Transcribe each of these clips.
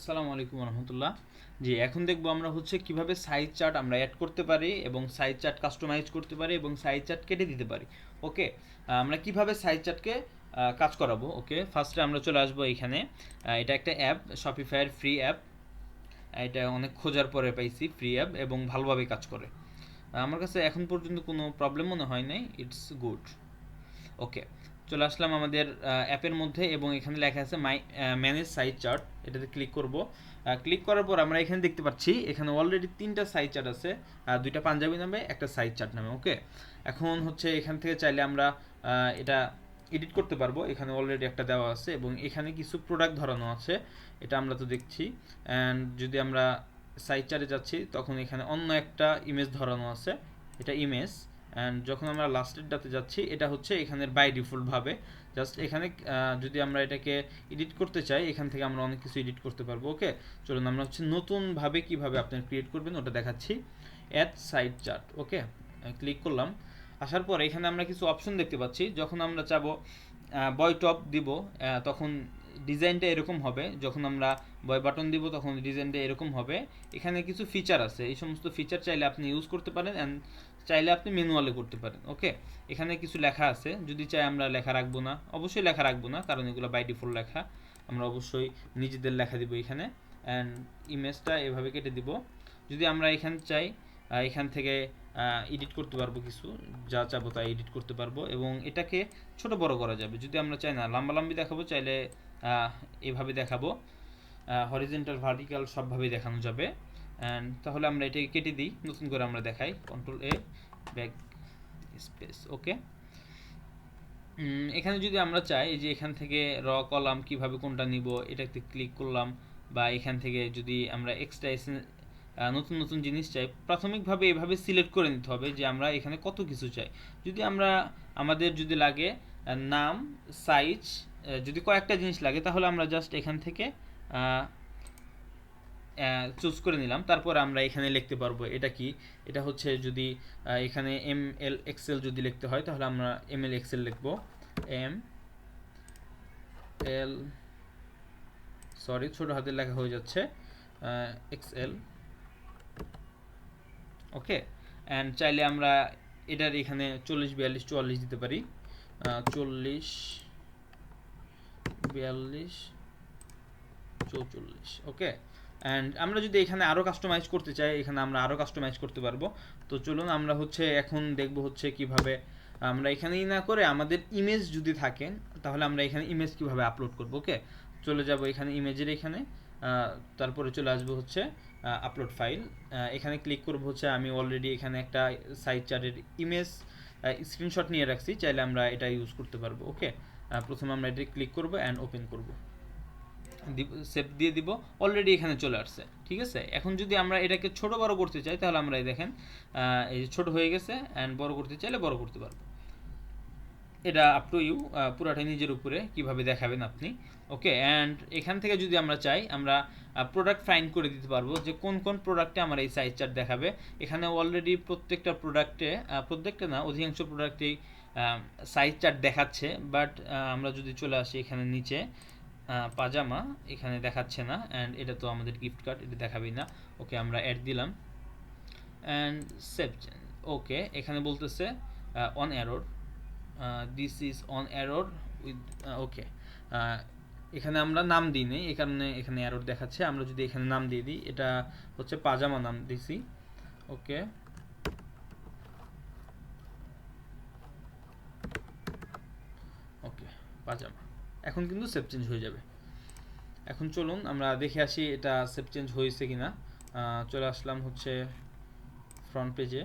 আসসালামু আলাইকুম রহমতুল্লাহ। জি, এখন দেখবো আমরা হচ্ছে কিভাবে সাইজ চার্ট আমরা অ্যাড করতে পারি এবং সাইজ চার্ট কাস্টমাইজ করতে পারি এবং সাইজ চার্ট কেটে দিতে পারি। ওকে, আমরা কিভাবে সাইজ চার্টকে কাজ করাবো। ওকে, ফার্স্টে আমরা চলে আসবো এইখানে। এটা একটা অ্যাপ, শপিফাইয়ের ফ্রি অ্যাপ। এটা অনেক খোঁজার পরে পাইছি ফ্রি অ্যাপ এবং ভালোভাবে কাজ করে। আমার কাছে এখন পর্যন্ত কোনো প্রবলেম মনে হয় নাই, ইটস গুড। ওকে, চলে আসলাম আমাদের অ্যাপের মধ্যে এবং এখানে লেখা আছে মাই ম্যানেজ সাইজ চার্ট। এটাতে ক্লিক করব। ক্লিক করার পর আমরা এখানে দেখতে পাচ্ছি এখানে অলরেডি তিনটা সাইজ চার্ট আছে, দুইটা পাঞ্জাবি নামে, একটা সাইজ চার্ট নামে। ওকে, এখন হচ্ছে এখান থেকে চাইলে আমরা এটা এডিট করতে পারবো। এখানে অলরেডি একটা দেওয়া আছে এবং এখানে কিছু প্রোডাক্ট ধরানো আছে, এটা আমরা তো দেখছি। অ্যান্ড যদি আমরা সাইজ চার্টে যাচ্ছি তখন এখানে অন্য একটা ইমেজ ধরানো আছে, এটা ইমেজ। অ্যান্ড যখন আমরা লাস্টের ডাতে যাচ্ছি এটা হচ্ছে এখানের বাই ডিফল্টভাবে। জাস্ট এখানে যদি আমরা এটাকে এডিট করতে চাই এখান থেকে আমরা অনেক কিছু এডিট করতে পারবো। ওকে, চলুন আমরা হচ্ছে নতুনভাবে কিভাবে আপনার ক্রিয়েট করবেন ওটা দেখাচ্ছি। Add side chart. Okay, click করলাম। আসার পর এখানে আমরা কিছু অপশন দেখতে পাচ্ছি। যখন আমরা চাবো বয় টপ দিব তখন ডিজাইনটা এরকম হবে, যখন আমরা বয় বাটন দিব তখন ডিজাইনটা এরকম হবে। এখানে কিছু ফিচার আছে, এই সমস্ত ফিচার চাইলে আপনি ইউজ করতে পারেন অ্যান্ড চাইলে আপনি ম্যানুয়ালে করতে পারেন। ওকে, এখানে কিছু লেখা আছে, যদি চাই আমরা লেখা রাখবো না, অবশ্যই লেখা রাখবো না কারণ এগুলো বাই ডিফল্ট লেখা। আমরা অবশ্যই নিজেদের লেখা দিব এখানে। অ্যান্ড ইমেজটা এভাবে কেটে দিব। যদি আমরা এখানে চাই এখান থেকে এডিট করতে পারবো, কিছু যা চাবো তা এডিট করতে পারবো এবং এটাকে ছোট বড় করা যাবে। যদি আমরা চাই না লম্বালম্বি দেখাবো, চাইলে এভাবে দেখাবো, হরিজেন্টাল ভার্টিক্যাল সবভাবেই দেখানো যাবে। অ্যান্ড তাহলে আমরা এটাকে কেটে দিই, নতুন করে আমরা দেখাই, কন্ট্রোল এ, ব্যাক স্পেস। ওকে, এখানে যদি আমরা চাই যে এখান থেকে র কলাম কিভাবে কোনটা নিব এটাতে ক্লিক করলাম, বা এখান থেকে যদি আমরা এক্সট্রা নতুন নতুন জিনিস চাই, প্রাথমিকভাবে এভাবে সিলেক্ট করে নিতে হবে যে আমরা এখানে কত কিছু চাই। যদি আমরা আমাদের যদি লাগে নাম, সাইজ, যদি কয়েকটা জিনিস লাগে তাহলে আমরা জাস্ট এখান থেকে চুজ করে নিলাম। তারপর আমরা এখানে লিখতে পারবো এটা কি, এটা হচ্ছে যদি এখানে এম এল এক্সেল যদি লিখতে হয় তাহলে আমরা এম এল এক্সেল লিখবো। এম এল, সরি ছোট হাতের লেখা হয়ে যাচ্ছে, এক্সএল। ওকে, অ্যান্ড চাইলে আমরা এটার এখানে 40 42 44 দিতে পারি, 40 42 44। ওকে, অ্যান্ড আমরা যদি এখানে আরও কাস্টমাইজ করতে চাই এখানে আমরা আরও কাস্টমাইজ করতে পারবো। তো চলুন আমরা হচ্ছে এখন দেখব হচ্ছে কিভাবে আমরা এখানেই না করে আমাদের ইমেজ যদি থাকে তাহলে আমরা এখানে ইমেজ কিভাবে আপলোড করব। ওকে, চলে যাব এখানে ইমেজের এখানে, তারপরে চলে আসবো হচ্ছে আপলোড ফাইল। এখানে ক্লিক করব হচ্ছে আমি অলরেডি এখানে একটা সাইজ চার্টের ইমেজ স্ক্রিনশট নিয়ে রাখছি, চাইলে আমরা এটা ইউজ করতে পারবো। ওকে, প্রথমে আমরা এটা ক্লিক করব অ্যান্ড ওপেন করব, সেভ দিয়ে দিব। অলরেডি এখানে চলে আসছে, ঠিক আছে। এখন যদি আমরা এটাকে ছোট বড় করতে চাই তাহলে আমরা এই দেখেন এই যে ছোট হয়ে গেছে, অ্যান্ড বড় করতে চাইলে বড় করতে পারবো। এটা আপ টু ইউ, পুরাটাই নিজের উপরে কিভাবে দেখাবেন আপনি। ওকে, অ্যান্ড এখান থেকে যদি আমরা চাই আমরা প্রোডাক্ট ফাইন্ড করে দিতে পারবো যে কোন কোন প্রোডাক্টে আমার এই সাইজ চার্ট দেখাবে। এখানে অলরেডি প্রত্যেকটা প্রোডাক্টে, প্রত্যেকটা না অধিকাংশ প্রোডাক্টেই সাইজ চার্ট দেখাচ্ছে, বাট আমরা যদি চলে আসি এখানে নিচে পাজামা, এখানে দেখাচ্ছে না, অ্যান্ড এটা তো আমাদের গিফট কার্ড, এটা দেখাবেই না। ওকে, আমরা অ্যাড দিলাম অ্যান্ড সেভ। ওকে, এখানে বলতেছে an error, this is an error with. Okay, এখানে আমরা নাম দিই নি, এই কারণে এখানে এরর দেখাচ্ছে। আমরা যদি এখানে নাম দিয়ে দিই, এটা হচ্ছে পাজামা নাম দিছি। ওকে, ওকে পাজামা, এখন কিন্তু সেভ চেঞ্জ হয়ে যাবে। এখন চলুন আমরা দেখে আসি এটা সেভ চেঞ্জ হয়েছে কিনা। চলে আসলাম হচ্ছে ফ্রন্ট পেজে।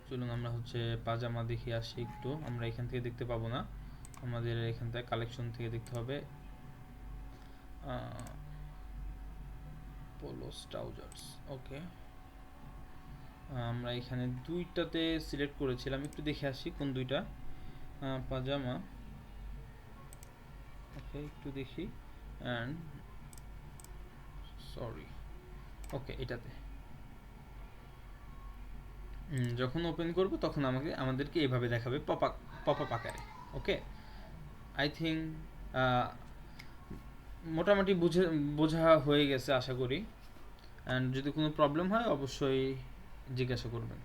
চলুন আমরা হচ্ছে পাজামা দেখে আসি একটু, আমরা এখান থেকে দেখতে পাবো না, আমাদের এখান থেকে কালেকশন থেকে দেখতে হবে। পোলোস ট্রাউজার্স। ওকে, আমরা এখানে দুইটাতে সিলেক্ট করেছিলাম, একটু দেখে আসি কোন দুইটা। পাজামা, ওকে একটু দেখি, অ্যান্ড সরি, ওকে এটাতে যখন ওপেন করব তখন আমাদেরকে এভাবে দেখাবে পপ আপ আকারে। ওকে, আই থিঙ্ক মোটামুটি বোঝা হয়ে গেছে আশা করি। অ্যান্ড যদি কোনো প্রবলেম হয় অবশ্যই জিজ্ঞাসা করবেন।